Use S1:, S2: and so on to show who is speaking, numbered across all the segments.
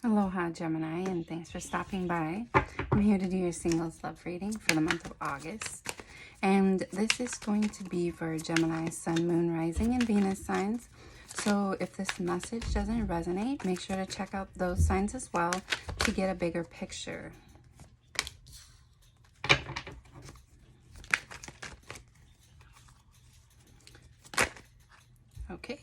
S1: Aloha Gemini, and thanks for stopping by. I'm here to do your singles love reading for the month of August. And this is going to be for Gemini, Sun, Moon, Rising, and Venus signs. So if this message doesn't resonate, make sure to check out those signs as well to get a bigger picture. Okay.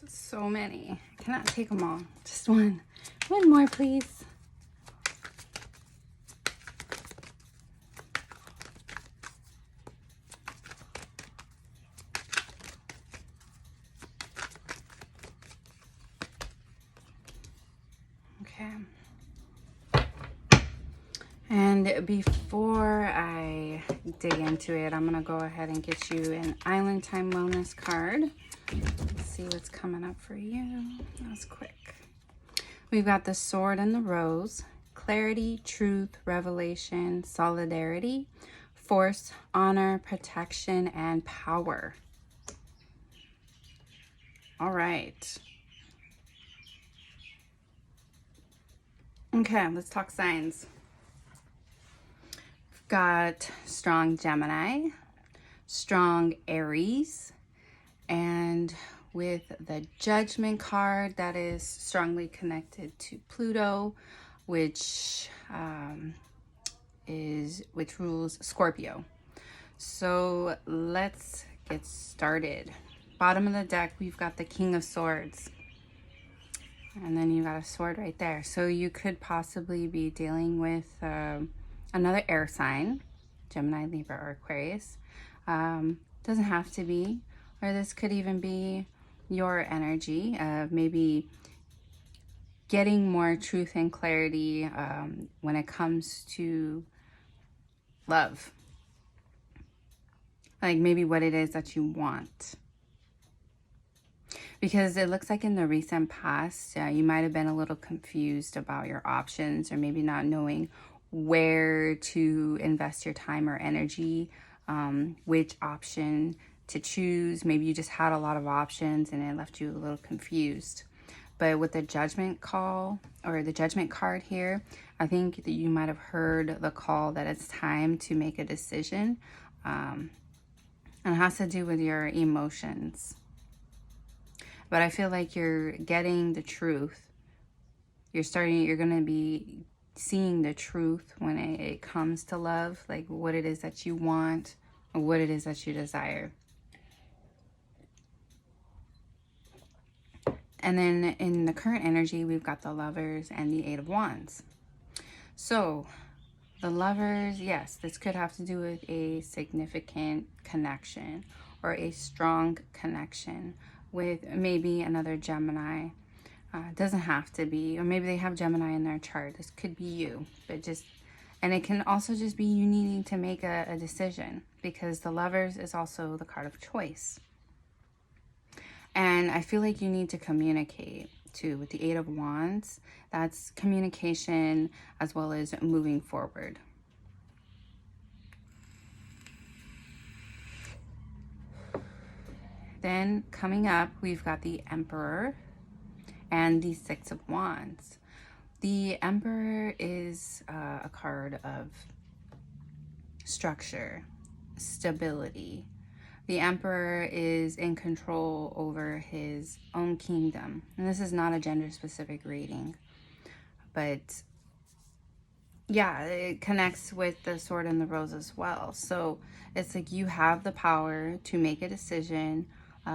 S1: So many. I cannot take them all. Just one. One more, please. Okay. And before I dig into it, I'm going to go ahead and get you an Island Time Wellness card. Let's see what's coming up for you. That was quick. We've got the Sword and the Rose. Clarity, truth, revelation, solidarity, force, honor, protection, and power. All right. Okay, let's talk signs. We've got strong Gemini, strong Aries, and with the Judgment card, that is strongly connected to Pluto, which rules Scorpio. So let's get started. Bottom of the deck, we've got the King of Swords. And then you got a sword right there. So you could possibly be dealing with another air sign, Gemini, Libra, or Aquarius. Doesn't have to be. Or this could even be your energy of maybe getting more truth and clarity when it comes to love. Like maybe what it is that you want. Because it looks like in the recent past, you might have been a little confused about your options, or maybe not knowing where to invest your time or energy, which option to choose. Maybe you just had a lot of options and it left you a little confused. But with the Judgment call, or the Judgment card here, I think that you might have heard the call that it's time to make a decision. And it has to do with your emotions. But I feel like you're getting the truth. You're going to be seeing the truth when it comes to love, like what it is that you want or what it is that you desire. And then in the current energy, we've got the Lovers and the Eight of Wands. So the Lovers, yes, this could have to do with a significant connection or a strong connection with maybe another Gemini. Doesn't have to be, or maybe they have Gemini in their chart. This could be you, and it can also just be you needing to make a decision, because the Lovers is also the card of choice. And I feel like you need to communicate too with the Eight of Wands. That's communication as well as moving forward. Then coming up, we've got the Emperor and the Six of Wands. The Emperor is a card of structure, stability. The Emperor is in control over his own kingdom. And this is not a gender-specific reading. But yeah, it connects with the Sword and the Rose as well. So it's like you have the power to make a decision.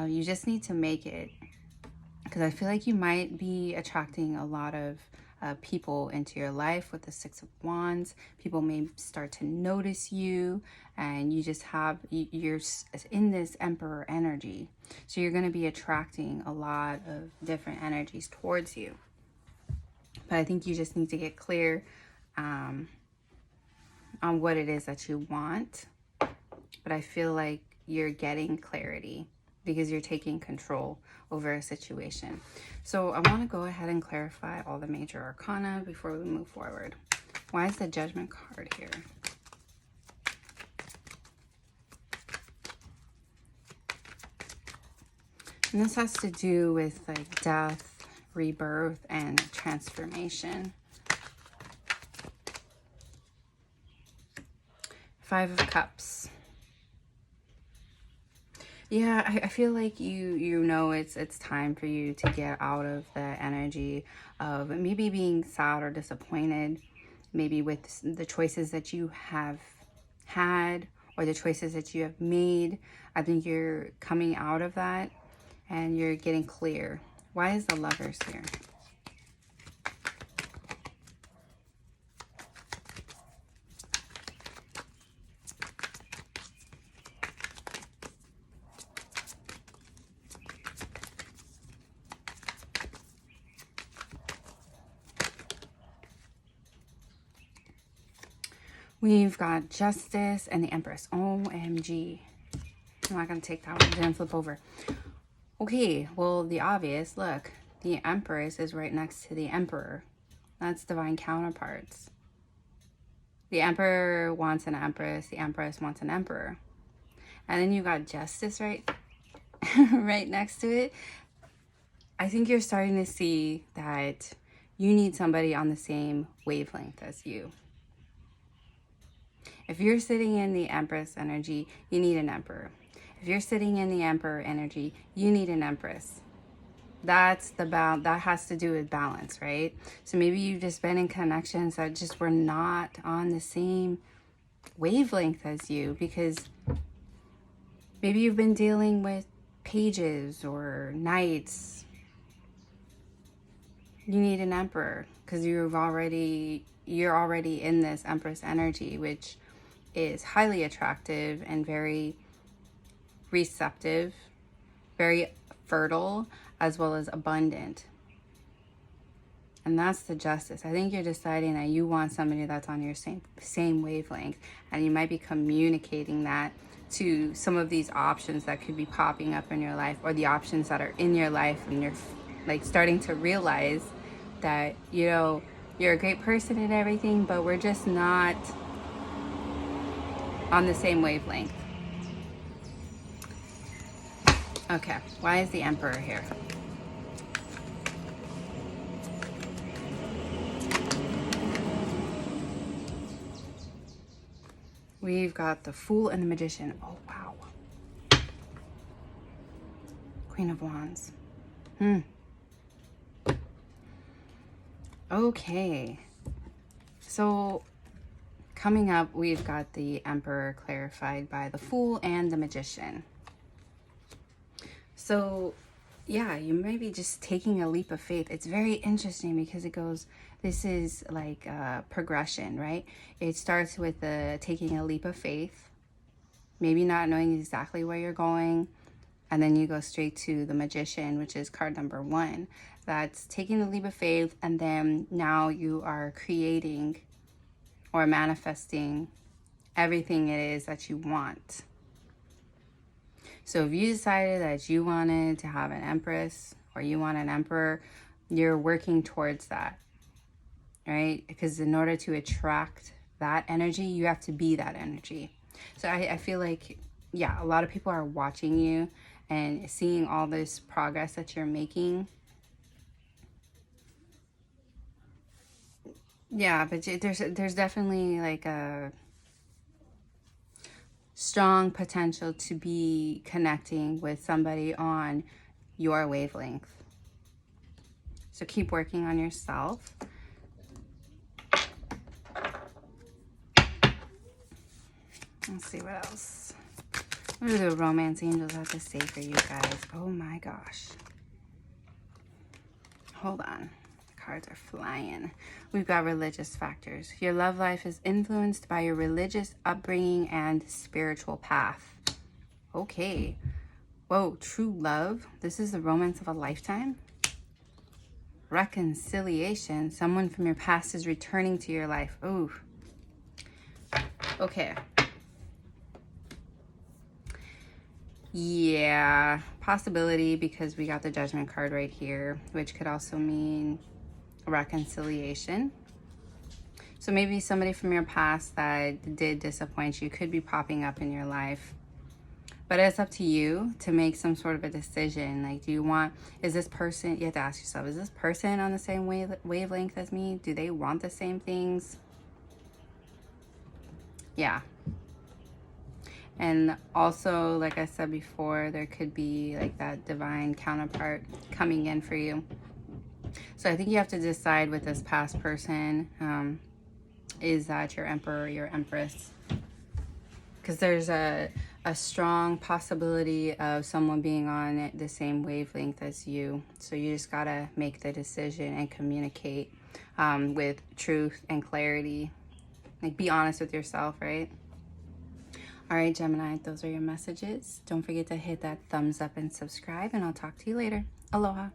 S1: You just need to make it. Because I feel like you might be attracting a lot of people into your life with the Six of Wands. People may start to notice you, and you just have, you're in this Emperor energy. So you're going to be attracting a lot of different energies towards you. But I think you just need to get clear on what it is that you want. But I feel like you're getting clarity because you're taking control over a situation. So I want to go ahead and clarify all the major arcana before we move forward. Why is the Judgment card here? And this has to do with like death, rebirth, and transformation. Five of Cups. Yeah, I feel like you know it's time for you to get out of the energy of maybe being sad or disappointed, maybe with the choices that you have had or the choices that you have made. I think you're coming out of that and you're getting clear. Why is the Lovers here? We've got Justice and the Empress. OMG. I'm not going to take that one. Didn't flip over. Okay, well, the obvious. Look, the Empress is right next to the Emperor. That's divine counterparts. The Emperor wants an Empress. The Empress wants an Emperor. And then you got Justice right, right next to it. I think you're starting to see that you need somebody on the same wavelength as you. If you're sitting in the Empress energy, you need an Emperor. If you're sitting in the Emperor energy, you need an Empress. That's the balance. That has to do with balance, right? So maybe you've just been in connections that just were not on the same wavelength as you, because maybe you've been dealing with pages or knights. You need an Emperor because you're already in this Empress energy, which is highly attractive and very receptive, very fertile, as well as abundant. And that's the Justice. I think you're deciding that you want somebody that's on your same wavelength, and you might be communicating that to some of these options that could be popping up in your life, or the options that are in your life, and you're like starting to realize that, you know, you're a great person and everything, but we're just not on the same wavelength. Okay, why is the Emperor here? We've got the Fool and the Magician. Oh, wow. Queen of Wands. Okay. So coming up, we've got the Emperor clarified by the Fool and the Magician. So yeah, you may be just taking a leap of faith. It's very interesting because it goes, this is like a progression, right? It starts with taking a leap of faith, maybe not knowing exactly where you're going, and then you go straight to the Magician, which is card number 1. That's taking the leap of faith, and then now you are creating or manifesting everything it is that you want. So if you decided that you wanted to have an Empress or you want an Emperor, you're working towards that, right? Because in order to attract that energy, you have to be that energy. So I feel like, yeah, a lot of people are watching you and seeing all this progress that you're making. Yeah, but there's definitely like a strong potential to be connecting with somebody on your wavelength. So keep working on yourself. Let's see what else. What do the romance angels have to say for you guys? Oh my gosh. Hold on. cards are flying. We've got religious factors. Your love life is influenced by your religious upbringing and spiritual path. Okay. Whoa, true love. This is the romance of a lifetime. Reconciliation. Someone from your past is returning to your life. Ooh. Okay. Yeah, possibility, because we got the Judgment card right here, which could also mean reconciliation. So maybe somebody from your past that did disappoint you could be popping up in your life. But it's up to you to make some sort of a decision. Like, do you want, is this person, you have to ask yourself, is this person on the same wavelength as me? Do they want the same things? Yeah. And also, like I said before, there could be like that divine counterpart coming in for you. So I think you have to decide with this past person. Is that your emperor or your empress? Because there's a strong possibility of someone being on the same wavelength as you. So you just gotta make the decision and communicate with truth and clarity. Like, be honest with yourself, right? All right, Gemini, those are your messages. Don't forget to hit that thumbs up and subscribe, and I'll talk to you later. Aloha.